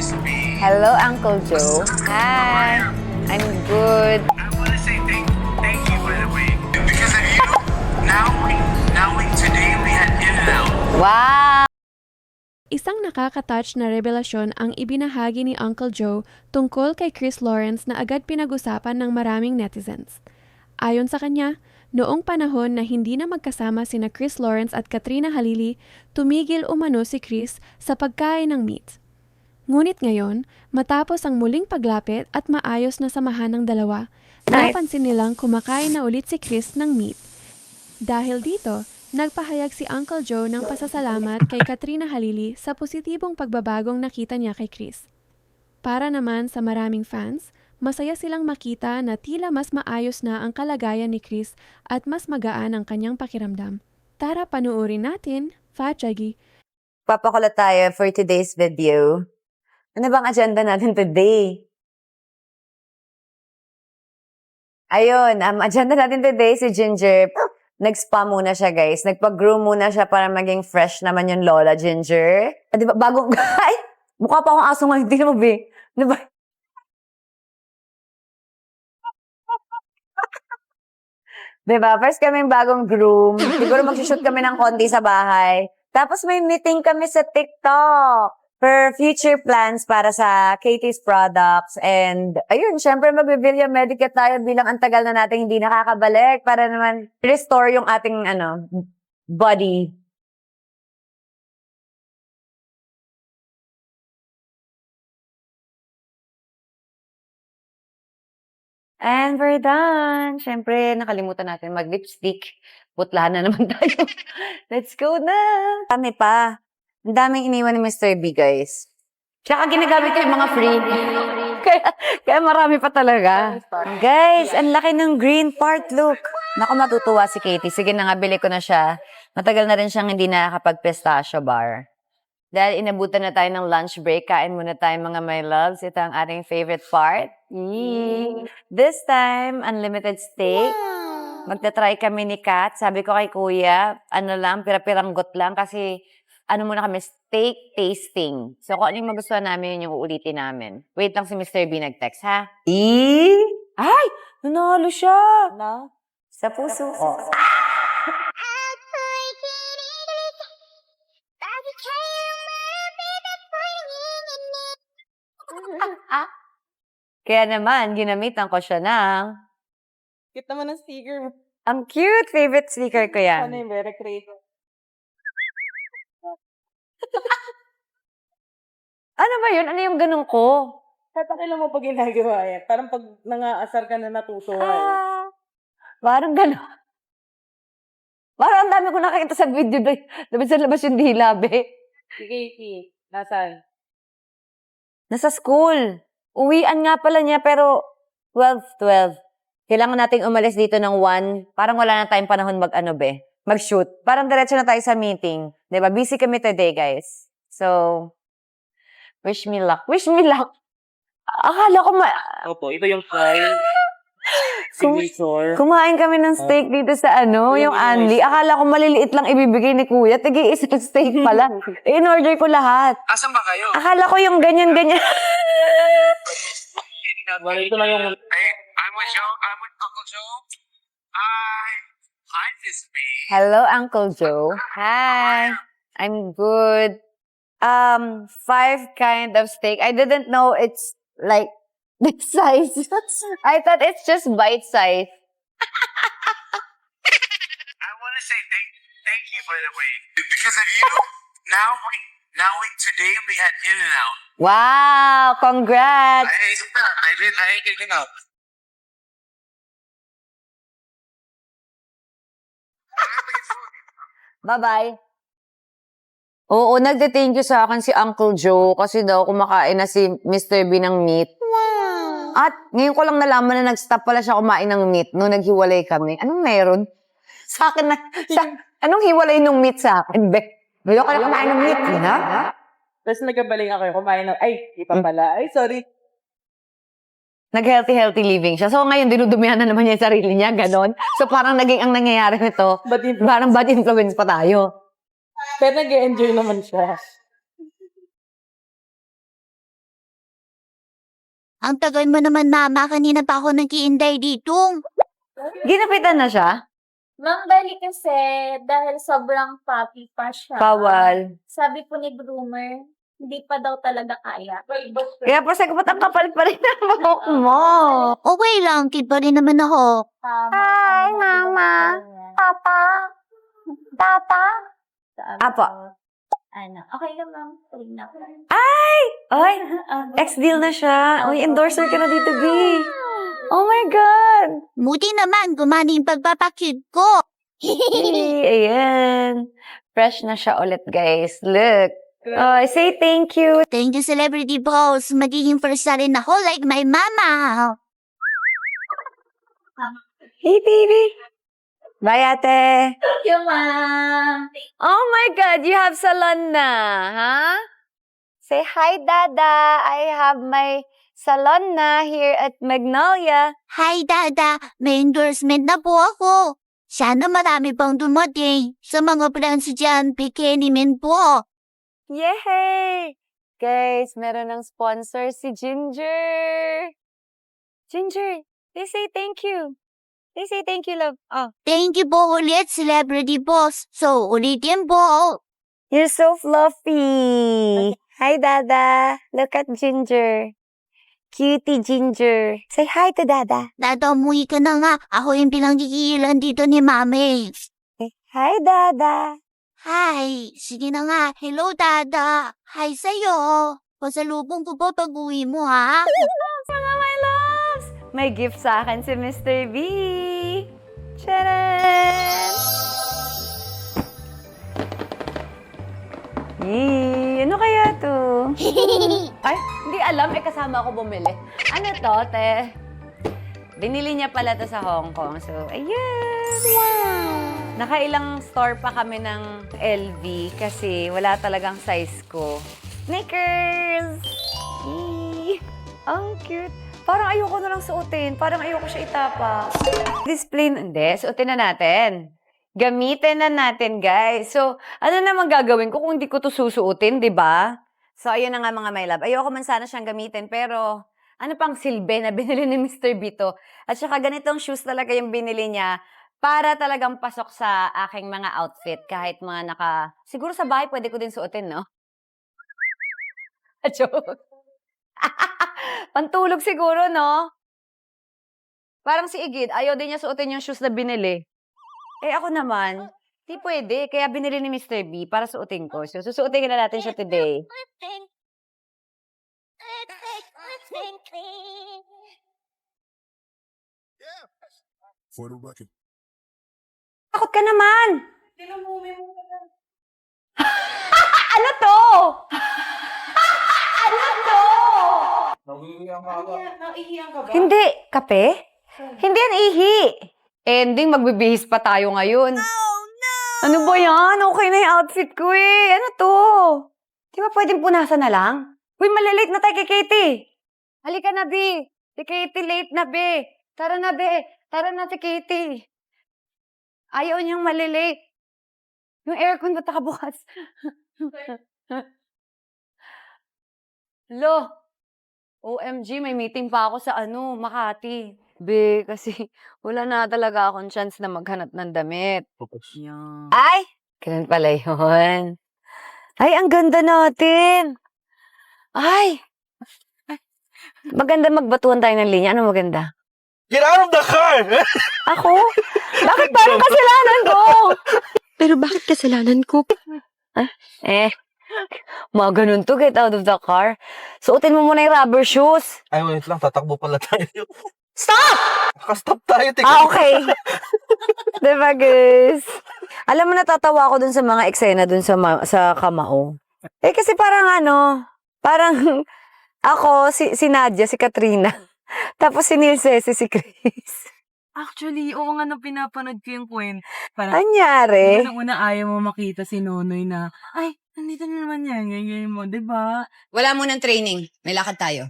Hello, Uncle Joe. Hi. I'm good. I want to say thank you, by the way. Because of you, today we had In-N-Out. Wow! Isang nakaka-touch na revelasyon ang ibinahagi ni Uncle Joe tungkol kay Chris Lawrence na agad pinag-usapan ng maraming netizens. Ayon sa kanya, noong panahon na hindi na magkasama sina Chris Lawrence at Katrina Halili, tumigil umano si Chris sa pagkain ng meat. Ngunit ngayon, matapos ang muling paglapit at maayos na samahan ng dalawa, napansin nilang kumakain na ulit si Chris ng meat. Dahil dito, nagpahayag si Uncle Joe ng pasasalamat kay Katrina Halili sa positibong pagbabagong nakita niya kay Chris. Para naman sa maraming fans, masaya silang makita na tila mas maayos na ang kalagayan ni Chris at mas magaan ang kanyang pakiramdam. Tara panuorin natin, Fatjagi. Papakulat tayo for today's video. Ano bang agenda natin today? Ayun, agenda natin today si Ginger. Nag-spa muna siya, guys. Nagpag-groom muna siya para maging fresh naman yung Lola Ginger. Di ba, bagong... Ay! Mukha pa akong aso ngayon. Hindi mo, be. Di ba? Diba? First kaming bagong groom. Siguro mag-shoot kami ng konti sa bahay. Tapos may meeting kami sa TikTok for future plans para sa Katie's products. And ayun, syempre mag-Villa Medica tayo bilang ang tagal na natin hindi nakakabalik para naman restore yung ating body. And we're done. Syempre, nakalimutan natin mag-lipstick. Putlahan na naman tayo. Let's go na! Dami pa. Ang daming iniwan ni Mr. B, guys. Tsaka ginagamit ko yung mga free. kaya marami pa talaga. Guys, ang laki ng green part. Look. Naku, matutuwa si Katie. Sige na nga, bili ko na siya. Matagal na rin siyang hindi nakakapag-pistachio bar. Dahil inabutan na tayo ng lunch break, kain muna tayo mga my loves. Ito ang ating favorite part. This time, unlimited steak. Magta-try kami ni Kat. Sabi ko kay Kuya, pira-piranggot lang kasi muna kami, steak tasting. So kung ano yung magustuhan namin, yun yung uulitin namin. Wait lang si Mr. B nag-text, ha? Ay! Nanalo siya! No? Sa puso. Oh. Kaya naman, ginamitan ko siya ng... Cute naman ang sticker. Ang cute! Favorite sticker ko yan. Ano yung very creative? Ano ba yun? Ano yung ganun ko? Kahit pakilan mo pag ginagawa yan. Parang pag nangaasar ka na natutuwa. Parang gano'n. Parang ang dami ko nakikita sa video. Dapat sa labas yung dila, be. Si Katie, nasaan? Nasa school. Uwian nga pala niya, pero 12. Kailangan nating umalis dito ng 1. Parang wala na tayong panahon mag-shoot. Parang diretso na tayo sa meeting. Diba? Busy kami today, guys. So, wish me luck. Wish me luck. Akala ko Opo, ito yung file. Signature. kumain kami ng steak dito sa yung Anli. Akala ko maliliit lang ibibigay ni Kuya. Tigi isang steak pala. In-order ko lahat. Asan ba kayo? Akala ko yung ganyan-ganyan. Well, ito lang yung... Hey, I'm with Uncle Joe. Hi, Miss B. Hello, Uncle Joe. Hi. I'm good. 5 kind of steak. I didn't know it's like this size. I thought it's just bite size. I want to say thank you, by the way. Because of you, today we had In-N-Out. Wow! Congrats! I did In-N-Out. Bye-bye. Oo, nagde-thank you sa akin si Uncle Joe kasi daw kumakain na si Mr. B ng meat. Wow! At ngayon ko lang nalaman na nag-stop pala siya kumain ng meat nung naghiwalay kami. Anong meron? Sa akin anong hiwalay ng meat sa akin, be? Ngayon ko lang kumain ng meat, ha? Tapos nagkabaling ako kumain ng... Ay, ipa pala. Ay, sorry. Nag-healthy living siya. So ngayon, dinudumihan na naman niya yung sarili niya, ganon. So parang naging ang nangyayari nito, parang bad influence pa tayo. Pero nag-enjoy naman siya. Ang tagal mo naman, Mama. Kanina pa ako nag-iinday dito. Ginapitan na siya? Ma'am, bali kasi dahil sobrang puppy pa siya. Bawal. Sabi po ni groomer, hindi pa daw talaga kaya. Kaya pa sagot, ba't ang kapal pa rin ang buhok mo? Okay lang, kid pa rin naman ako. Hi, Mama. Papa. Tata. Apo. Ano, okay ka ma'am. Tuloy na. Ay! Ex-deal na siya. Uy, endorser ka na dito, B. Oh my God! Buti naman, gumana yung pagpapakid ko. Hey, ayan. Fresh na siya ulit, guys. Look. Say thank you. Thank you, Celebrity Boss. Magiging first na rin ako like my mama. Hey, baby. Bye, ate. Thank you, ma'am. Oh my God, you have salon na, huh? Say hi, Dada. I have my salon na here at Magnolia. Hi, Dada. May endorsement na po ako. Sana marami pang dumating. Sa mga brands dyan, pikenimin po. Yay! Guys, meron ng sponsor si Ginger. Ginger, they say thank you. They say thank you, love. Oh. Thank you po ulit, Celebrity Boss. So, ulitin po. You're so fluffy. Hi, Dada. Look at Ginger. Cutie Ginger. Say hi to Dada. Dada, umuwi ka na nga. Ako yung pinanggigilan dito ni Mami. Hi, Dada. Hi. Sige na nga. Hello, Dada. Hi sa'yo. Pasalubong ko po pag-uwi mo, ha? Mga my loves! May gift sa akin si Mr. B. Tcharan! Yee, ano kaya to? Ay, hindi alam. Kasama ako bumili. Ano to, te? Binili niya pala to sa Hong Kong. So, ayan! Wow! Nakailang store pa kami ng LV kasi wala talagang size ko. Sneakers! Yee! Ang cute! Parang ayoko na lang suotin. Parang ayoko siya itapa. Display, hindi. Suotin na natin. Gamitin na natin, guys. So, ano naman gagawin ko kung hindi ko to susuotin, di ba? So, ayun na nga mga my love. Ayoko man sana siyang gamitin, pero ano pang silbi na binili ni Mr. Bito? At saka ganitong shoes talaga yung binili niya para talagang pasok sa aking mga outfit. Kahit mga siguro sa bahay pwede ko din suotin, no? Joke. Pantulog siguro, no? Parang si Igid, ayaw din niya suotin yung shoes na binili. Eh ako naman, di pwede. Kaya binili ni Mr. B para suotin ko. So, susuotin na natin siya today. For the record. Takot ka naman! Ano to? Ano to? Naiiyan ka ba? Hindi. Kape? Hindi yan ihi. Ending, magbibihis pa tayo ngayon. Oh, no! Ano ba yan? Okay na yung outfit ko eh. Ano to? Di ba pwedeng punasan na lang? Uy, malilate na tayo kay Katie. Halika na, B. Si Katie late na, B. Tara na, B. Tara na si Katie. Ayaw niyang malilate. Yung aircon ba't nakabukas? Lo, OMG, may meeting pa ako sa Makati. Be, kasi wala na talaga akong chance na maghanap ng damit. Yan. Ay! Ganun pala yun. Ay, ang ganda natin. Ay! Maganda magbatuhan tayo ng linya. Ano maganda? Get out of the car! Ako? Bakit parang kasalanan ko? Pero bakit kasalanan ko? Mga ganun to, get out of the car. Suotin mo muna yung rubber shoes. Ay, wait lang. Tatakbo pala tayo. Stop! Nakastop tayo. Okay. Diba, guys? Alam mo, natatawa ako dun sa mga eksena dun sa Kamao. Eh, kasi parang parang ako, si Nadia, si Katrina. Tapos si Neil Ceci, si Chris. Actually, oo nga nung pinapanood ko yung kwento. Parang, Anyari? una ayaw mo makita si Nonoy na, ay, nandito na naman yan, ganyan mo, di ba? Wala mo ng training. May lakad tayo.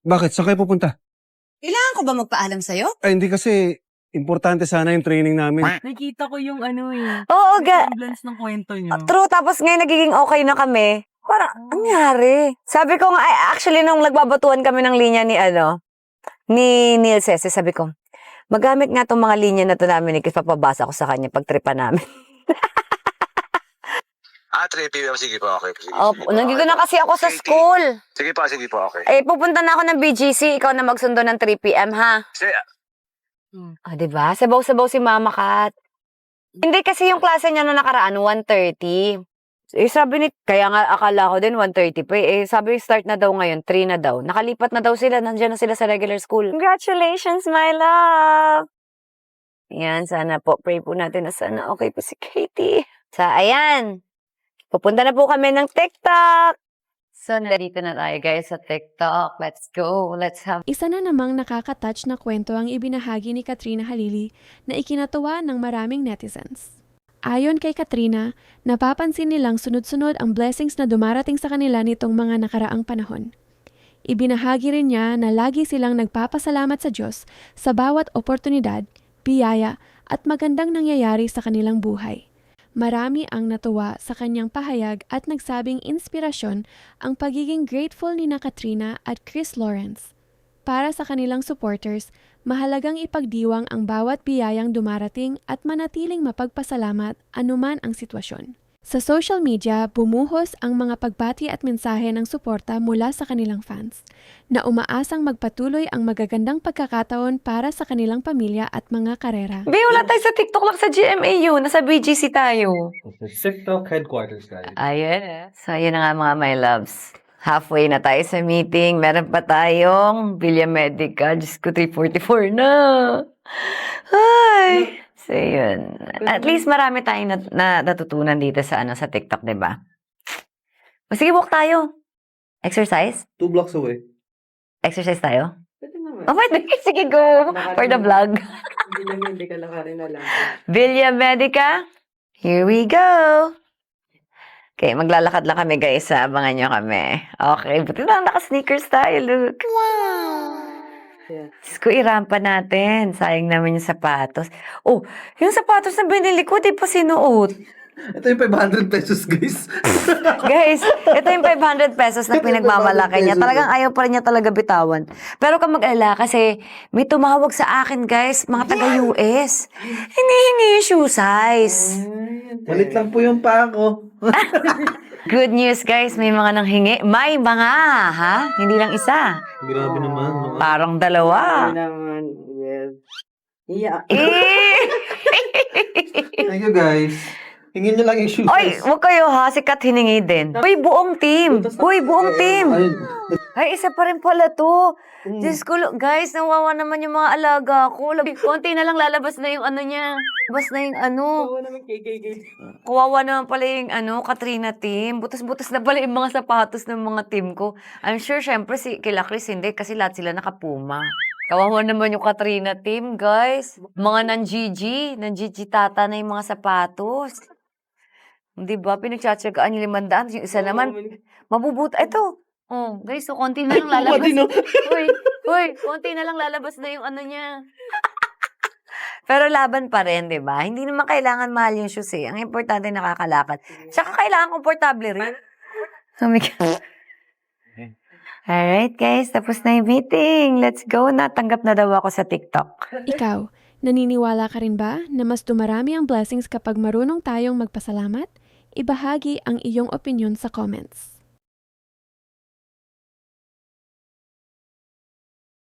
Bakit? Saan kayo pupunta? Kailangan ko ba magpaalam sa'yo? Ay, hindi kasi importante sana yung training namin. Nakita ko yung Oo, semblance ng kwento niyo. True, tapos ngayon nagiging okay na kami. Parang, nangyari? Sabi ko nga, actually, nung nagbabatuan kami ng linya ni Neil Cese, sabi ko, magamit nga tong mga linya na to namin, papabasa ko sa kanya pag tripa namin. 3 p.m. Sige po, okay. Sige, Opo, sige po, nandito okay na po. kasi ako sa Katie. school. Sige po, okay. Pupunta na ako ng BGC, ikaw na magsundo ng 3 p.m. ha? Sige, Diba? Sabaw-sabaw si Mama Kat. Hindi kasi yung klase niya na nakaraan, 1:30. Sabi ni, kaya nga akala ko din 1:30 pa sabi start na daw ngayon, 3 na daw. Nakalipat na daw sila, nandiyan na sila sa regular school. Congratulations, my love! Yan, sana po, pray po natin na sana okay po si Katie. Ayan, pupunta na po kami ng TikTok. So, narito na tayo guys sa TikTok. Let's go. Let's have... Isa na namang nakaka-touch na kwento ang ibinahagi ni Katrina Halili na ikinatuwa ng maraming netizens. Ayon kay Katrina, napapansin nilang sunod-sunod ang blessings na dumarating sa kanila nitong mga nakaraang panahon. Ibinahagi rin niya na lagi silang nagpapasalamat sa Diyos sa bawat oportunidad, biyaya at magandang nangyayari sa kanilang buhay. Marami ang natuwa sa kanyang pahayag at nagsabing inspirasyon ang pagiging grateful ni na Katrina at Chris Lawrence. Para sa kanilang supporters, mahalagang ipagdiwang ang bawat biyayang dumarating at manatiling mapagpasalamat anuman ang sitwasyon. Sa social media, bumuhos ang mga pagbati at mensahe ng suporta mula sa kanilang fans, na umaasang magpatuloy ang magagandang pagkakataon para sa kanilang pamilya at mga karera. Wala tayo sa TikTok lang sa GMAU. Nasa BGC tayo. TikTok headquarters, guys. Ayun. So, yun na nga mga my loves. Halfway na tayo sa meeting. Meron pa tayong Villa Medica. Diyos ko, 3:44 na. Ay! So, yun. At least marami tayong natutunan dito sa sa TikTok, diba? O, sige, walk tayo. Exercise? 2 blocks away. Exercise tayo? Pwede naman. Oh, pwede. Sige, go. For the vlog. Hindi ka lakarin na lang. Villa Medica. Here we go. Okay, maglalakad lang kami, guys. Abangan nyo kami. Okay, buti lang naka-sneakers tayo. Look. Yeah. Diyos ko, irampa natin. Sayang naman yung sapatos. Oh, yung sapatos na binili ko, di pa sinuot. Ito yung 500 pesos, guys. Guys, ito yung 500 pesos na pinagmamalaki niya. Talagang ayaw pa rin niya talaga bitawan. Pero kung mag-alala, kasi may tumawag sa akin, guys, mga taga-US. Hinihingi yung shoe size. Malit lang po yung pa ako. Good news, guys. May mga nanghingi. May mga, ha? Hindi lang isa. Grabe naman. Parang dalawa. naman. Yes. Yeah. Thank you, guys. Hingin nyo lang yung shoes. Oy, wag kayo ha. Si Kat hiningi din. Uy, buong team. Uy, buong team. Ay, isa pa rin pala to. Diyos ko, guys, nawawa naman yung mga alaga ko. Konti na lang lalabas na yung niya. Labas na yung Oo naman, KKK. Kawawa naman pala yung Katrina team. Butas-butas na pala yung mga sapatos ng mga team ko. I'm sure, syempre, kila Chris hindi kasi lahat sila nakapuma. Kawawa naman yung Katrina team, guys. Mga nan-GG tata na yung mga sapatos. Di ba? Pinagtsatsagaan yung 500. Yung isa naman, mabubuta. Ito. Oh, guys, so konti na lang lalabas. Uy, konti na lang lalabas na yung niya. Pero laban pa rin, di ba? Hindi naman kailangan mahal yung shoes eh. Ang importante nakakalakad. Tsaka kailangan komportable rin. Oh my God. Alright, guys. Tapos na yung meeting. Let's go. Natanggap na daw ako sa TikTok. Ikaw, naniniwala ka rin ba na mas dumarami ang blessings kapag marunong tayong magpasalamat? Ibahagi ang iyong opinion sa comments.